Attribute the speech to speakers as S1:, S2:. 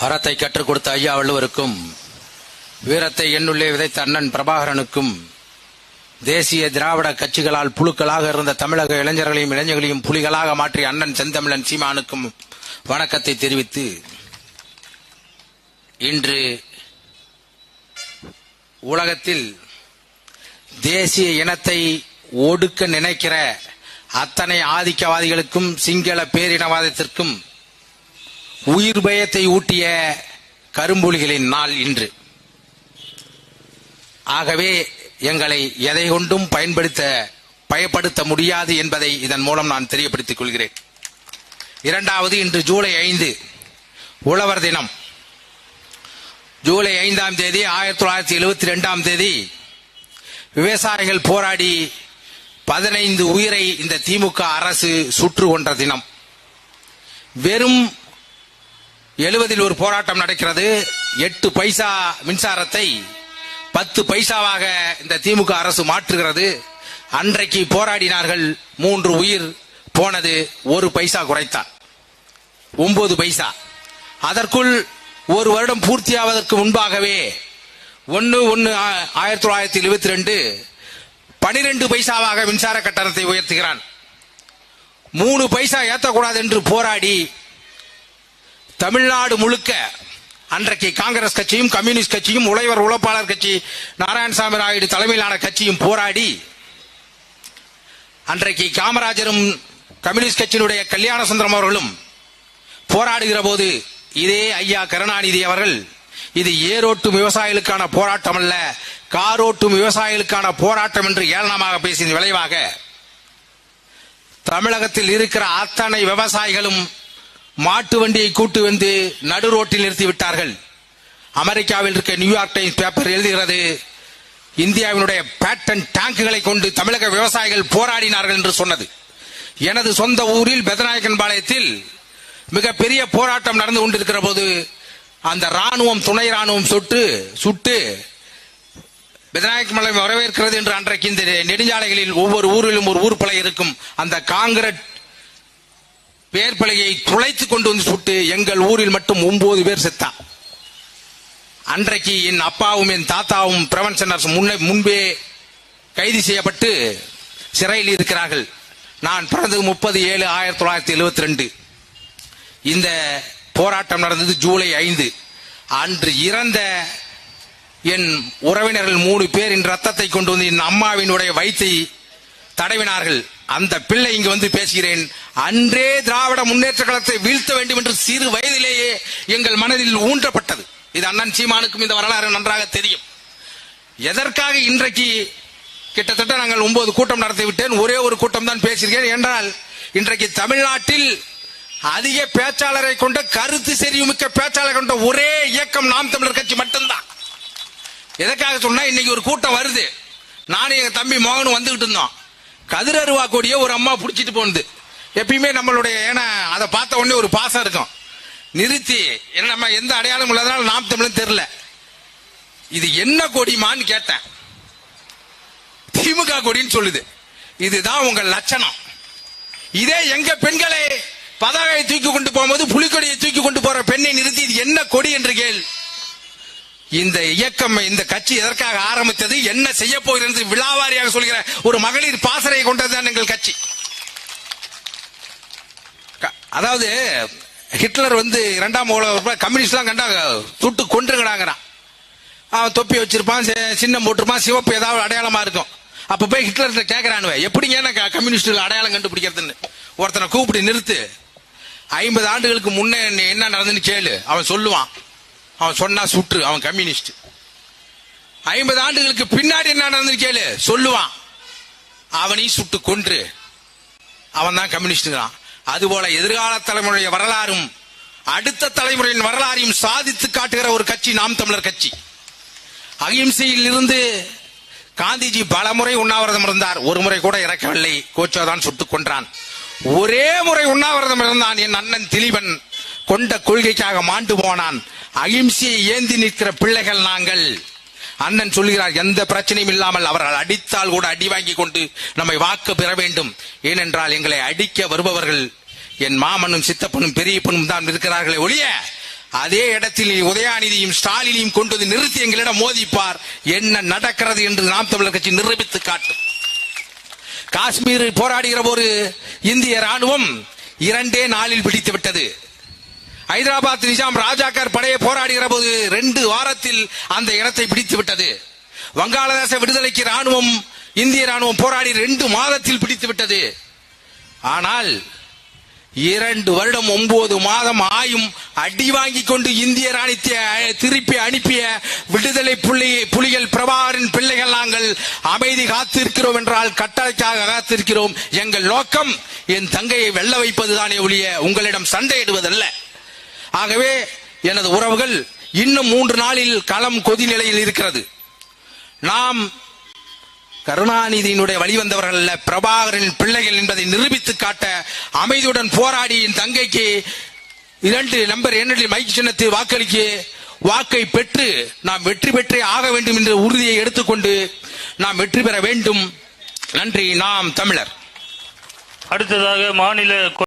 S1: அறத்தை கற்றுக் கொடுத்த ஐயா வள்ளுவருக்கும், வீரத்தை எண்ணுள்ளே விதைத்த அண்ணன் பிரபாகரனுக்கும், தேசிய திராவிட கட்சிகளால் புழுக்களாக இருந்த தமிழக இளைஞர்களையும் இளைஞர்களையும் புலிகளாக மாற்றிய அண்ணன் செந்தமிழன் சீமானுக்கும் வணக்கத்தை தெரிவித்து, இன்று உலகத்தில் தேசிய இனத்தை ஒடுக்க நினைக்கிற அத்தனை ஆதிக்கவாதிகளுக்கும் சிங்கள பேரினவாதத்திற்கும் உயிர் பயத்தை ஊட்டிய கரும்புலிகளின் நாள் இன்று. ஆகவே எங்களை எதை கொண்டும் பயப்படுத்த முடியாது என்பதை இதன் மூலம் நான் தெரியப்படுத்திக் கொள்கிறேன். இரண்டாவது, இன்று ஜூலை 5 உழவர் தினம். ஜூலை 5ஆம் தேதி 1972 விவசாயிகள் போராடி 15 உயிரை இந்த திமுக அரசு சுற்று கொன்ற தினம். வெறும் 70 ஒரு போராட்டம் நடக்கிறது. 8 பைசா மின்சாரத்தை 10 பைசாவாக இந்த திமுக அரசு மாற்றுகிறது. அன்றைக்கு போராடினார்கள், 3 உயிர் போனது, 1 பைசா குறைத்தார், 9 பைசா. அதற்குள் ஒரு வருடம் பூர்த்தியாவதற்கு முன்பாகவே 1/1/1972 12 பைசாவாக மின்சார கட்டணத்தை உயர்த்துகிறான். 3 பைசா ஏற்றக்கூடாது என்று போராடி தமிழ்நாடு முழுக்க அன்றைக்கு காங்கிரஸ் கட்சியும் கம்யூனிஸ்ட் கட்சியும் உழைவர் உழைப்பாளர் கட்சி நாராயணசாமி நாயுடு தலைமையிலான கட்சியும் போராடி, அன்றைக்கு காமராஜரும் கம்யூனிஸ்ட் கட்சியினுடைய கல்யாண சுந்தரம் அவர்களும் போராடுகிற போது இதே ஐயா கருணாநிதி அவர்கள், இது ஏரோட்டும் விவசாயிகளுக்கான போராட்டம் அல்ல, காரோட்டும் விவசாயிகளுக்கான போராட்டம் என்று ஏளனமாக பேசிய விளைவாக தமிழகத்தில் இருக்கிற அத்தனை விவசாயிகளும் மாட்டு வண்டியை கூட்டு வந்து நடு ரோட்டில் நிறுத்திவிட்டார்கள். அமெரிக்காவில் இருக்க நியூயார்க் டைம்ஸ் பேப்பர் எழுதுகிறது, இந்தியாவினுடைய பேட்டன் டேங்குகளை கொண்டு தமிழக விவசாயிகள் போராடினார்கள் என்று சொன்னது. எனது சொந்த ஊரில் பெதநாயக்கன் பாளையத்தில் மிகப்பெரிய போராட்டம் நடந்து கொண்டிருக்கிற போது அந்த ராணுவம், துணை ராணுவம் சுட்டு பெதநாயக்கன் பாளையம் வரவேற்கிறது என்று அன்றைக்கு இந்த நெடுஞ்சாலைகளில் ஒவ்வொரு ஊரிலும் ஒரு ஊர்பலை இருக்கும், அந்த காங்கிரட் பேர் பலகையை துளைத்து கொண்டு வந்து சுட்டு எங்கள் ஊரில் மட்டும் 9 பேர் செத்தா. அன்றைக்கு என் அப்பாவும் என் தாத்தாவும் பிரவன்சனர்ஸ் முன்பே கைது செய்யப்பட்டு சிறையில் இருக்கிறார்கள். நான் பிறந்தது 30/7/1972. இந்த போராட்டம் நடந்தது ஜூலை 5. அன்று இறந்த என் உறவினர்கள் 3 பேரின் ரத்தத்தை கொண்டு வந்து என் அம்மாவினுடைய வயிற்றை தடவினார்கள். அந்த பிள்ளை இங்கு வந்து பேசுகிறேன். அன்றே திராவிட முன்னேற்ற கழகத்தை வீழ்த்த வேண்டும் என்று சிறு வயதிலேயே எங்கள் மனதில் ஊன்றப்பட்டது. இது அண்ணன் சீமானுக்கும் இந்த வரலாறு நன்றாக தெரியும். எதற்காக இன்றைக்கு கிட்டத்தட்ட நாங்கள் 9 கூட்டம் நடத்திவிட்டேன், ஒரே ஒரு கூட்டம் தான் பேசியிருக்கேன் என்றால், இன்றைக்கு தமிழ்நாட்டில் அதிக பேச்சாளரை கொண்ட, கருத்து செறிவுமிக்க பேச்சாளரை கொண்ட ஒரே இயக்கம் நாம் தமிழர் கட்சி மட்டும்தான். எதற்காக சொன்னா, இன்னைக்கு ஒரு கூட்டம் வருது, நானும் எங்க தம்பி மோகனும் வந்துகிட்டு இருந்தோம். கதிரருவா கொடிய ஒரு அம்மா புடிச்சிட்டு போனது. எப்பயுமே நம்மளுடைய, ஏன்னா அதை பார்த்த உடனே ஒரு பாசம் இருக்கும், நிறுத்தி நம்ம எந்த அடையாளம் இல்லாதனால நாம் தமிழ் தெரியல, இது என்ன கொடிமான்னு கேட்டேன். திமுக கொடின்னு சொல்லுது. இதுதான் உங்க லட்சணம். இதே எங்க பெண்களை பதாகையை தூக்கி கொண்டு போகும்போது புலிக்கொடியை தூக்கி கொண்டு போற பெண்ணை நிறுத்தி இது என்ன கொடி என்று கேள். இந்த இயக்கம், இந்த கட்சி எதற்காக ஆரம்பித்தது, என்ன செய்ய போகிறது விழாவாரியாக சொல்கிற ஒரு மகளிர் பாசறை கொண்டதுதான் எங்கள் கட்சி. அதாவது ஹிட்லர் வந்து 2ஆம் உலக கம்யூனிஸ்ட்லாம் கண்டா சுட்டு கொன்றுங்கடாங்கிறான். அவன் தொப்பி வச்சிருப்பான், சின்னம் போட்டிருப்பான், சிவப்பு ஏதாவது அடையாளமா இருக்கும். அப்ப போய் ஹிட்லர் கேட்கிறானுவ, எப்படிங்க கம்யூனிஸ்ட் அடையாளம் கண்டுபிடிக்கிறதுன்னு. ஒருத்தனை கூப்பிட்டு நிறுத்து, 50 ஆண்டுகளுக்கு முன்னே என்ன நடந்துன்னு கேளு, அவன் சொல்லுவான். அவன் சொன்னா சுற்று, அவன் கம்யூனிஸ்ட். 50 ஆண்டுகளுக்கு பின்னாடி என்ன நடந்து கேளு, சொல்லுவான். அவனையும் சுட்டு கொன்று, அவன் தான் கம்யூனிஸ்ட். அதுபோல எதிர்கால தலைமுறைய வரலாறும் அடுத்த தலைமுறையின் வரலாறையும் சாதித்து காட்டுகிற ஒரு கட்சி நாம் தமிழர் கட்சி. அகிம்சையில் இருந்து காந்திஜி பல முறை உண்ணாவிரதம் இருந்தார், ஒரு முறை கூட இறக்கவில்லை, கோச்சோதான் சுட்டுக் கொன்றான். ஒரே முறை உண்ணாவிரதம் இருந்தான் என் அண்ணன் திலீபன், கொண்ட கொள்கைக்காக மாண்டு போனான். அகிம்சையை ஏந்தி நிற்கிற பிள்ளைகள் நாங்கள். அண்ணன் சொல்கிறார், எந்த பிரச்சனையும் இல்லாமல் அவர்கள் அடித்தால் கூட அடி வாங்கி கொண்டு நம்மை வாக்கு பெற வேண்டும். ஏனென்றால் எங்களை அடிக்க வருபவர்கள் என் மாமனும் சித்தப்பனும் பெரியப்பனும் தான் இருக்கிறார்களே ஒழிய அதே இடத்தில் உதயாநிதியும் ஸ்டாலினையும் கொண்டு வந்து நிறுத்தி எங்களிடம் மோதிப்பார். என்ன நடக்கிறது என்று நாம் தமிழர் கட்சி நிரூபித்து காட்டும். காஷ்மீரில் போராடுகிற ஒரு இந்திய ராணுவம் 2 நாளில் பிடித்து விட்டது. ஹைதராபாத் நிஜாம் ராஜாக்கார் படையை போராடுகிற போது 2 வாரத்தில் அந்த இடத்தை பிடித்து விட்டது. வங்காளதேச விடுதலைக்கு இந்திய ராணுவம் போராடி 2 மாதத்தில் பிடித்து விட்டது. ஆனால் 2 வருடம் 9 மாதம் ஆயும் அடி வாங்கி கொண்டு இந்திய ராணுவத்தை திருப்பி அனுப்பிய விடுதலை புலிகள் பிரபாகரன் பிள்ளைகள் நாங்கள் அமைதி காத்திருக்கிறோம் என்றால் கட்டளைக்காக காத்திருக்கிறோம். எங்கள் நோக்கம் என் தங்கையை வெல்ல வைப்பதுதானே ஒழிய உங்களிடம் சண்டையிடுவதல்ல. ஆகவே எனது உறவுகள், இன்னும் 3 நாளில் களம் கொதி நிலையில் இருக்கிறது. நாம் கருணாநிதியினுடைய வழிவந்தவர்கள் அல்ல, பிரபாகரன் பிள்ளைகள் என்பதை நிரூபித்து காட்ட அமைதியுடன் போராடி என் தங்கைக்கு 2 நம்பர் 2 மைக் சின்னத்தில் வாக்கை பெற்று நாம் வெற்றி பெற்றே ஆக வேண்டும் என்ற உறுதியை எடுத்துக்கொண்டு நாம் வெற்றி பெற வேண்டும். நன்றி. நாம் தமிழர்.
S2: அடுத்ததாக மாநில